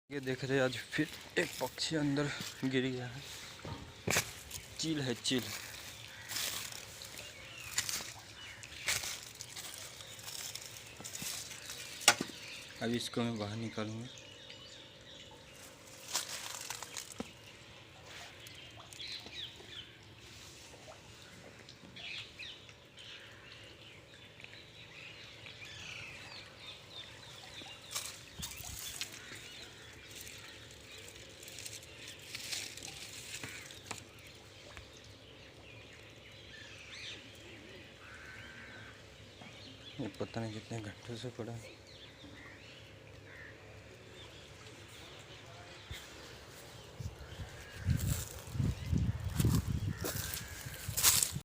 ये देख रहे हैं, आज फिर एक पक्षी अंदर गिर गया है। चील है, चील। अभी इसको मैं बाहर निकालूंगा। ये पता नहीं कितने घंटों से पड़ा है।